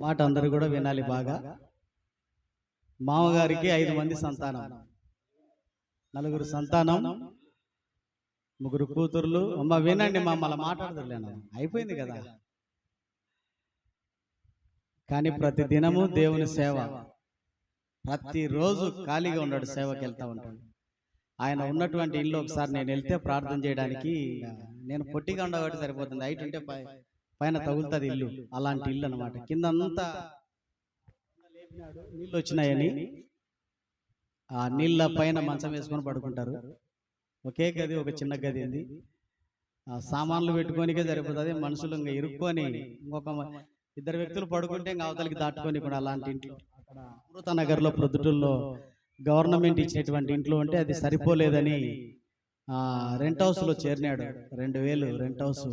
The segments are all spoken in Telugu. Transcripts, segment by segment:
మాట అందరూ కూడా వినాలి బాగా. మామగారికి 5 మంది సంతానం, 4 సంతానం, 3 కూతుర్లు. అమ్మ వినండి, మమ్మల్ని మాట్లాడదులేనా, అయిపోయింది కదా. కానీ ప్రతి దినము దేవుని సేవ, ప్రతిరోజు ఖాళీగా ఉన్నాడు, సేవకి వెళ్తూ ఉంటాడు. ఆయన ఉన్నటువంటి ఇల్లు ఒకసారి నేను వెళ్తే ప్రార్థన చేయడానికి, నేను పొట్టిగా ఉండబట్టి సరిపోతుంది, హైట్ ఉంటే పైన తగులుతుంది ఇల్లు, అలాంటి ఇల్లు అనమాట. కింద అంతా నీళ్ళు వచ్చినాయని ఆ నీళ్ళ పైన మంచం వేసుకొని పడుకుంటారు. ఒకే గది, ఒక చిన్న గది ఉంది. ఆ సామాన్లు పెట్టుకోనికే సరిపోతుంది. మనుషులు ఇంకా ఇరుక్కొని, ఇంకొక 2 వ్యక్తులు పడుకుంటే ఇంకా అవతలికి దాటుకొని కూడా అలాంటి ఇంట్లో, అక్కడ అమృత నగర్లో ప్రొద్దుటూరులో గవర్నమెంట్ ఇచ్చినటువంటి ఇంట్లో ఉంటే అది సరిపోలేదని రెంట్ హౌస్లో చేరినాడు. 2000 రెంట్ హౌస్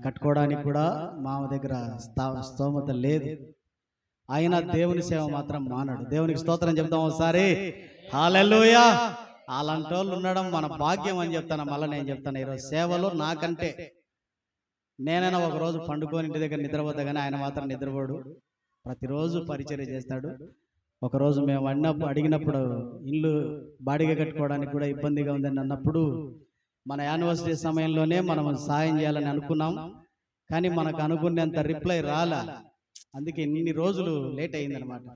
కట్టుకోవడానికి కూడా మామ దగ్గర స్తోమత లేదు. ఆయన దేవుని సేవ మాత్రం మానడు. దేవునికి స్తోత్రం చెప్తాం ఒకసారి, హల్లెలూయా. అలాంటి వాళ్ళు ఉండడం మన భాగ్యం అని చెప్తాను. మళ్ళీ నేను చెప్తాను, ఈరోజు సేవలో నాకంటే నేనైనా ఒకరోజు పండుకొని ఇంటి దగ్గర నిద్రపోతా, కానీ ఆయన మాత్రం నిద్రపోడు, ప్రతిరోజు పరిచర్య చేస్తాడు. ఒకరోజు మేము అడిగినప్పుడు ఇల్లు బాడిగ కట్టుకోవడానికి కూడా ఇబ్బందిగా ఉందని అన్నప్పుడు, మన యానివర్సరీ సమయంలోనే మనం సాయం చేయాలని అనుకున్నాం, కానీ మనకు అనుకునేంత రిప్లై రాలా. అందుకే ఇన్ని రోజులు లేట్ అయిందనమాట.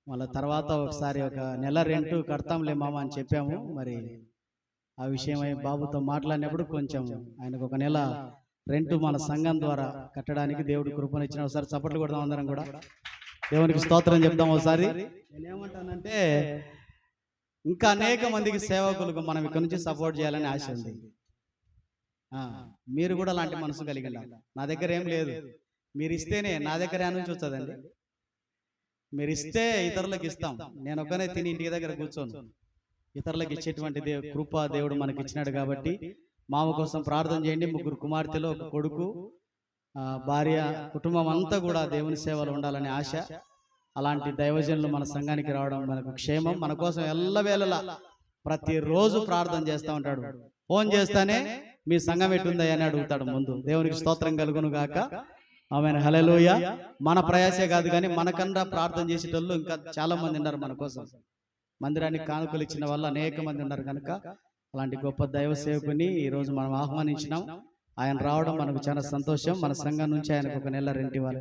మళ్ళీ తర్వాత ఒకసారి ఒక నెల రెంట్ కడతాంలే మామ అని చెప్పాము. మరి ఆ విషయమై బాబుతో మాట్లాడినప్పుడు కొంచెం ఆయనకు ఒక నెల రెంట్ మన సంఘం ద్వారా కట్టడానికి దేవుడు కృపనిచ్చిన. ఒకసారి చప్పట్లు కొడదాం అందరం కూడా, దేవునికి స్తోత్రం చెప్దాం ఒకసారి. నేనేమంటానంటే, ఇంకా అనేక మందికి సేవకులకు మనం ఇక్కడ నుంచి సపోర్ట్ చేయాలని ఆశ ఉంది. మీరు కూడా అలాంటి మనసు కలిగి ఉండాలి. నా దగ్గర ఏం లేదు, మీరు ఇస్తేనే నా దగ్గర నుంచి వచ్చేదండి. మీరు ఇస్తే ఇతరులకు ఇస్తాం. నేను ఒక్కనే తిని ఇంటి దగ్గర కూర్చోను. ఇతరులకు ఇచ్చేటువంటి కృప దేవుడు మనకి ఇచ్చినాడు కాబట్టి మామ కోసం ప్రార్థన చేయండి. 3 కుమార్తెలు, 1 కొడుకు, భార్య, కుటుంబం అంతా కూడా దేవుని సేవలు ఉండాలని ఆశ. అలాంటి దైవజనులు మన సంఘానికి రావడం మనకు క్షేమం. మన కోసం ఎల్లవేళలా ప్రతిరోజు ప్రార్థన చేస్తూ ఉంటాడు. ఫోన్ చేస్తానే మీ సంఘం ఎట్టుందా అని అడుగుతాడు ముందు. దేవునికి స్తోత్రం కలుగును గాక, ఆమేన్, హల్లెలూయా. మన ప్రయాసే కాదు, కానీ మనకన్నా ప్రార్థన చేసేటోళ్ళు ఇంకా చాలా మంది ఉన్నారు మన కోసం. మందిరానికి కానుకలు ఇచ్చిన వాళ్ళు అనేక మంది ఉన్నారు కనుక అలాంటి గొప్ప దైవ సేవకుని ఈరోజు మనం ఆహ్వానించినాం. ఆయన రావడం మనకు చాలా సంతోషం. మన సంఘం నుంచి ఆయనకు ఒక నెల రెంట్ ఇవ్వాలి.